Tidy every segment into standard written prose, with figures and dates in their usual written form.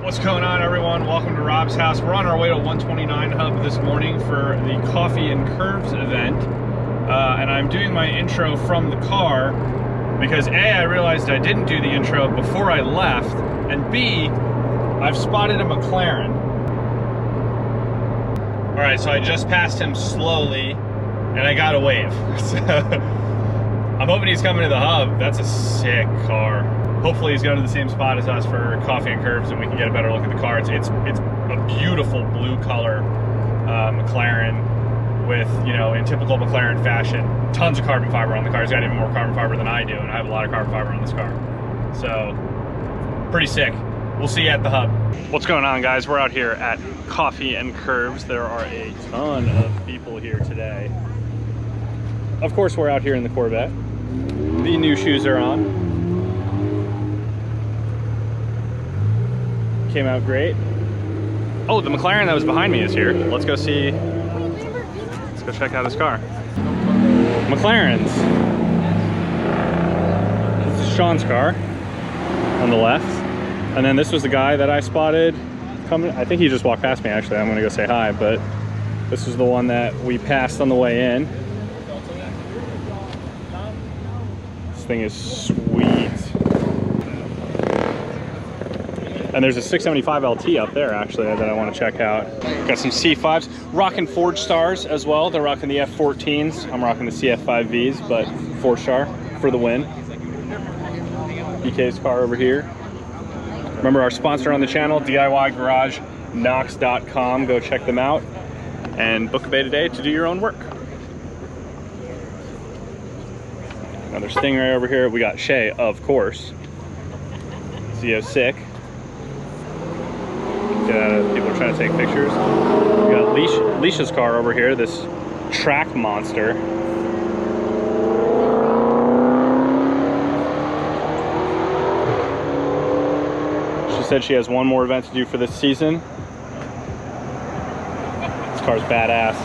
What's going on, everyone? Welcome to Rob's house. We're on our way to 129 Hub this morning for the Coffee and Curves event. And I'm doing my intro from the car because A, I realized I didn't do the intro before I left, and B, I've spotted a McLaren. All right, so I just passed him slowly and I got a wave. So I'm hoping he's coming to the hub. That's a sick car. Hopefully he's going to the same spot as us for Coffee and Curves and we can get a better look at the car. It's a beautiful blue color McLaren with, you know, in typical McLaren fashion, tons of carbon fiber on the car. He's got even more carbon fiber than I do, and I have a lot of carbon fiber on this car. So, pretty sick. We'll see you at the hub. What's going on, guys? We're out here at Coffee and Curves. There are a ton of people here today. Of course, we're out here in the Corvette. The new shoes are on. Came out great. Oh, the McLaren that was behind me is here. Let's go see. Let's go check out this car. McLaren's. This is Sean's car on the left. And then this was the guy that I spotted coming. I think he just walked past me, actually. I'm gonna go say hi, but this is the one that we passed on the way in. This thing is sweet. And there's a 675 LT up there, actually, that I want to check out. Got some C5s. Rocking Forge Stars as well. They're rocking the F14s. I'm rocking the CF5Vs, but Forge Star for the win. EK's car over here. Remember our sponsor on the channel, DIYGarageKnox.com. Go check them out and book a bay today to do your own work. Another Stingray over here. We got Shay, of course. Z06. People are trying to take pictures. We got Leisha's car over here, this track monster. She said she has one more event to do for this season. This car's badass.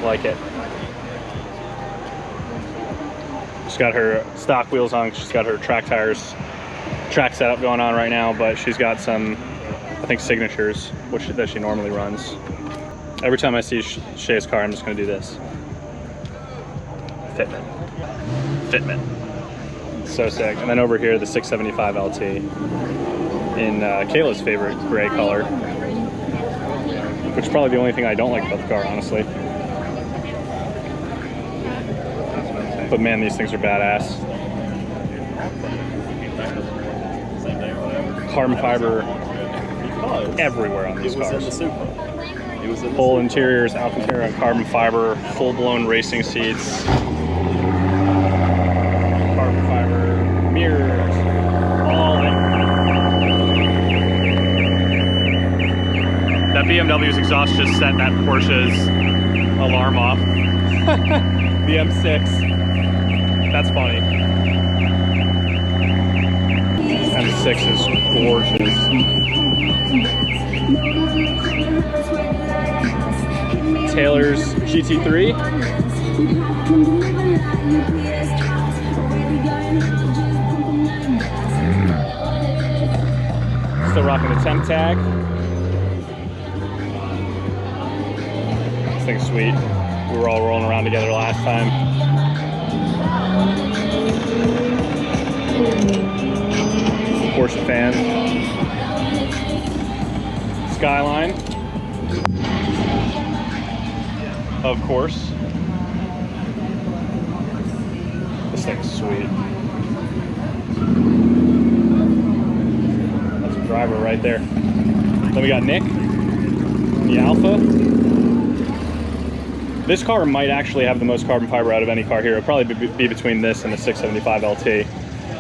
Like it. She's got her stock wheels on. She's got her track tires, track setup going on right now, but she's got some, I think, signatures, that she normally runs. Every time I see Shay's car, I'm just gonna do this. Fitment. So sick. And then over here, the 675 LT in Kayla's favorite gray color, which is probably the only thing I don't like about the car, honestly. But man, these things are badass. Carbon fiber everywhere on these cars. Full interiors, Alcantara carbon fiber, full-blown racing seats, carbon fiber mirrors, all in. That BMW's exhaust just set that Porsche's alarm off. The M6. That's funny. M6 is gorgeous. Taylor's GT3. Still rocking the temp tag. This thing's sweet. We were all rolling around together last time. Porsche fan. Skyline, of course. This thing's sweet. That's a driver right there. Then we got Nick, the Alpha. This car might actually have the most carbon fiber out of any car here. It'll probably be between this and the 675 LT.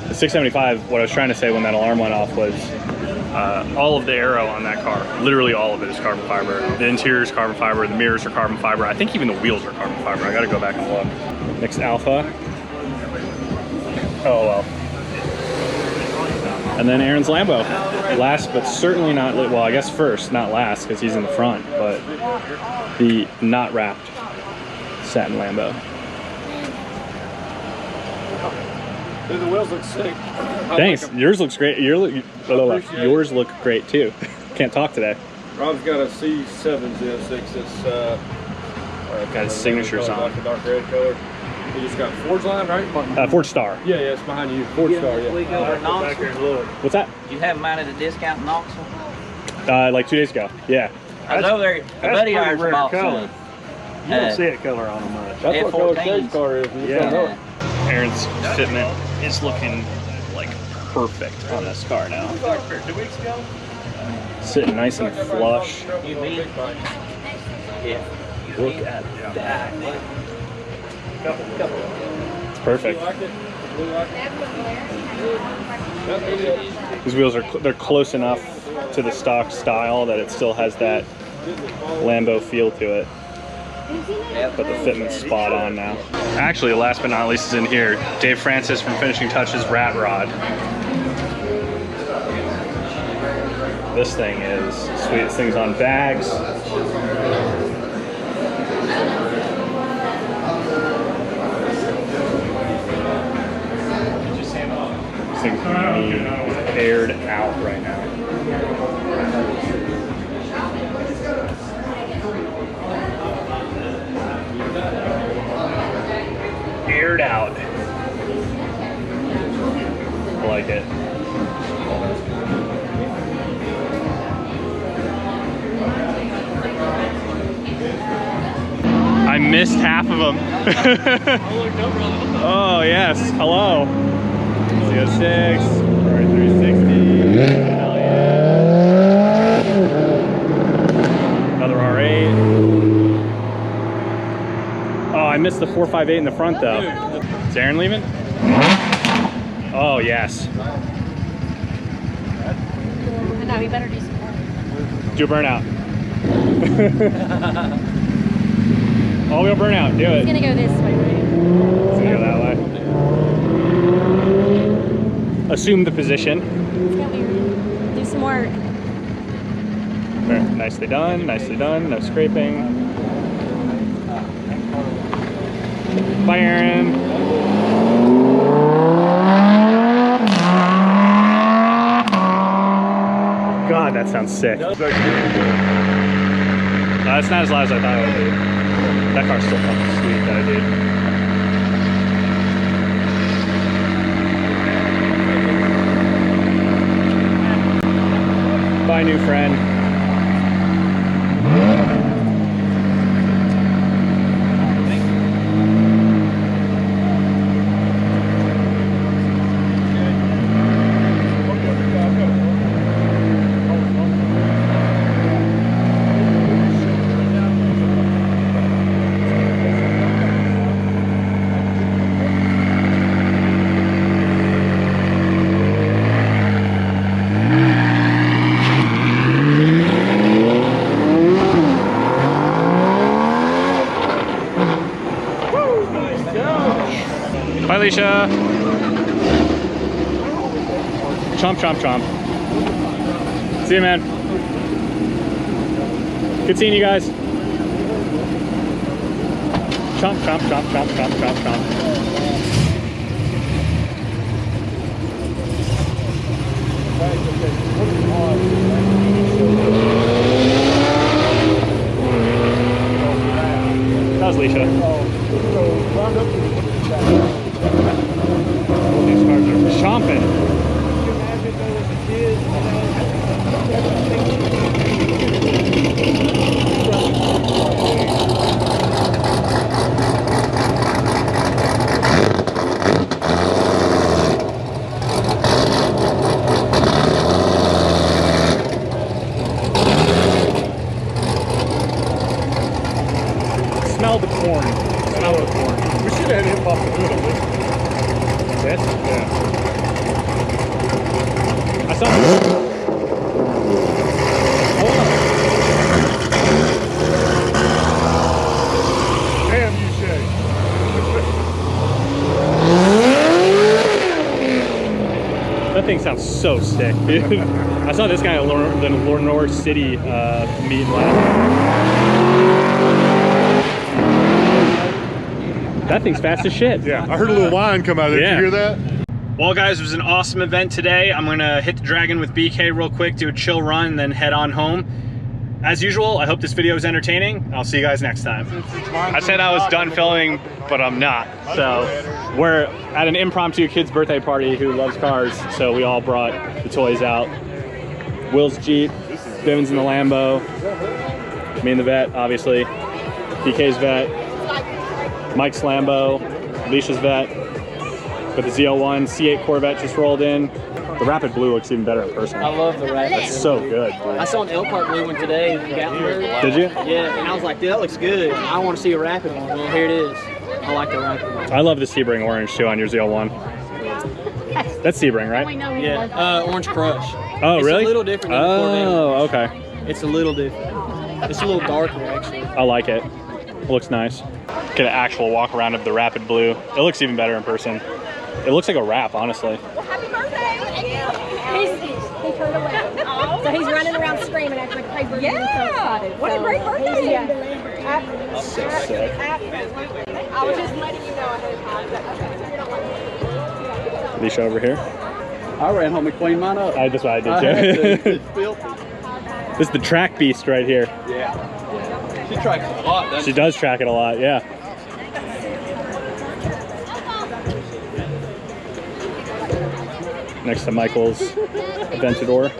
The 675, what I was trying to say when that alarm went off was all of the aero on that car, literally all of it is carbon fiber. The interior is carbon fiber, the mirrors are carbon fiber. I think even the wheels are carbon fiber. I gotta go back and look. Next Alpha. Oh well. And then Aaron's Lambo. Last but certainly not, well, I guess first, not last, because he's in the front, but the not wrapped satin Lambo. Dude, the wheels look sick. Thanks. Yours looks great. Yours look great too. Can't talk today. Rob's got a C7 Z06. It's got his signatures on. Like a dark red color. You just got Ford's line, right? Ford Star. Yeah, it's behind you. Ford Star, yeah. We go over Knoxville. What's that? Did you have them out at a discount in Knoxville? Like 2 days ago. Yeah. I was over there. A buddy of ours bought some. You don't see it color on them much. That's what color Shade's car is. Yeah. Aaron's fitment is looking like perfect on this car now. 2 weeks ago? Sitting nice and flush. You mean? Yeah. Look at that. It's perfect. These wheels they're close enough to the stock style that it still has that Lambo feel to it. But the fitment's spot on now. Actually, last but not least is in here. Dave Francis from Finishing Touches Rat Rod. This thing is sweet. This thing's on bags. This thing's being aired out right now. Aired out. I like it. I missed half of them. Oh yes, hello. Z06, Ferrari 360, hell yeah. Another R8. Oh, I missed the 458 in the front though. Is Aaron leaving? Oh yes. No, we better do some more. Do a burnout. All-wheel burnout, do it. It's gonna go this way, right? It's gonna go that way. Assume the position. It's gonna be, do some work. Very nicely done, no scraping. Bye, Aaron. God, that sounds sick. That's not as loud as I thought it would be. That car's still fucking sweet that I did. Bye, new friend. Bye, Alicia. Chomp, chomp, chomp. See you, man. Good seeing you guys. Chomp, chomp, chomp, chomp, chomp, chomp, chomp. That was Alicia. These cars are chomping. Smell the corn. Smell the corn. We should have had him off the hood on this. This? Yeah. I saw this. Damn you, Shay. That thing sounds so sick, dude. I saw this guy at the Lenore City meet last. That thing's fast as shit. Yeah, I heard a little whine come out of there. Yeah. Did you hear that? Well guys, it was an awesome event today. I'm gonna hit the Dragon with BK real quick, do a chill run, and then head on home. As usual, I hope this video is entertaining. I'll see you guys next time. I said I was done filming, but I'm not. So we're at an impromptu kid's birthday party who loves cars, so we all brought the toys out. Will's Jeep, Vivin's in the Lambo, me and the vet, obviously, BK's vet, Mike's Lambo, Alicia's vet, with the Z01, C8 Corvette just rolled in. The Rapid Blue looks even better in person. I love the Rapid. It's so good, dude. I saw an Elkhart Blue one today in Gatlinburg. Did you? Yeah, and I was like, dude, that looks good. I want to see a Rapid one. Well, here it is. I like the Rapid one. I love the Sebring orange too on your Z01. That's Sebring, right? Yeah, Orange Crush. Oh, it's really? It's a little different than the Corvette. Oh, okay. It's a little different. It's a little darker, actually. I like it. It looks nice. Get an actual walk around of the Rapid Blue. It looks even better in person. It looks like a wrap, honestly. Well, happy birthday! He turned away. So he's running around screaming after the paper. Yeah! What a great birthday! Yeah. So sick. I was just letting you know ahead of time. Alicia over here. I ran home and cleaned mine up. That's what I did too. It's filthy. This is the track beast right here. Yeah. She tracks it a lot, doesn't She does track it a lot, yeah. Next to Michael's Aventador.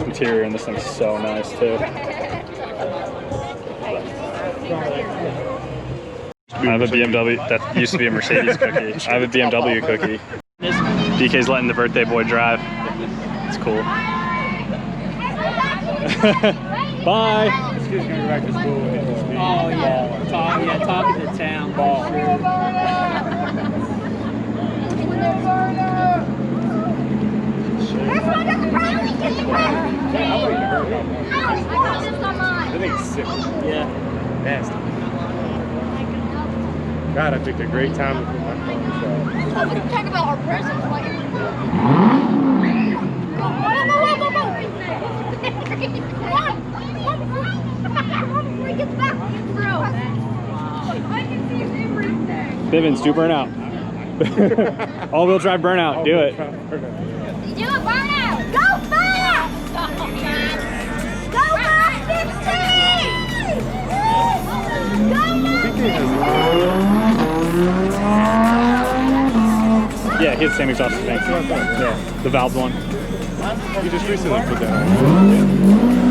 Interior in this thing's so nice too. I have a BMW. That used to be a Mercedes cookie. I have a BMW cookie. DK's letting the birthday boy drive. It's cool. Bye. Oh, yeah. Talking to town. Ball. I think it's sick. Yeah. Nasty. God, I picked a great time to put my car in the shop. We can talk about our presents later. Vivin's do burnout. All-wheel drive burnout. Do it. Do a burnout! Go fast! Go fast, 15! Yeah, he had the same exhaust tank. Yeah, the valved one. You just recently put that on.